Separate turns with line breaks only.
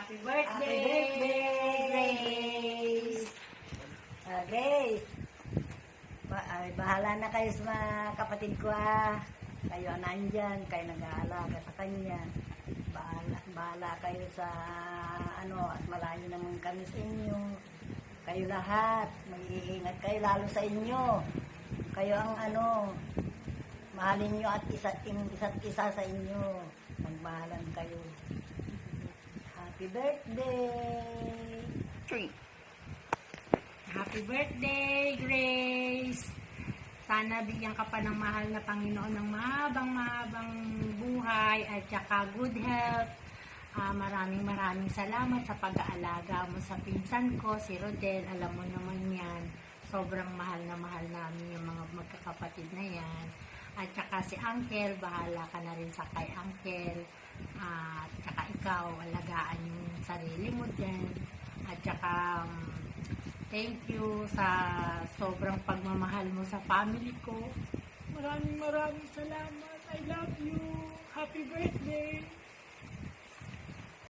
Happy birthday,
Grace! Grace, bahala na kayo sa mga kapatid ko Kayo ang nandyan, kayo nag-aalaga sa kanya. Bahala kayo sa at malayo naman kami sa inyo. Kayo lahat, mag-iingat kayo lalo sa inyo. Kayo ang mahalin nyo at isa't isa sa inyo. Magmahalan kayo. Happy birthday!
Happy birthday, Grace! Sana bigyan ka pa ng mahal na Panginoon ng mahabang buhay at saka good health. Maraming salamat sa pag-aalaga mo sa pinsan ko, si Rodel. Alam mo naman yan, sobrang mahal namin yung mga magkakapatid na yan. At saka si Uncle, bahala ka na rin sa kay Uncle. At saka ikaw, alagaan yung sarili mo din. At saka thank you sa sobrang pagmamahal mo sa family ko. Maraming salamat. I love you. Happy birthday.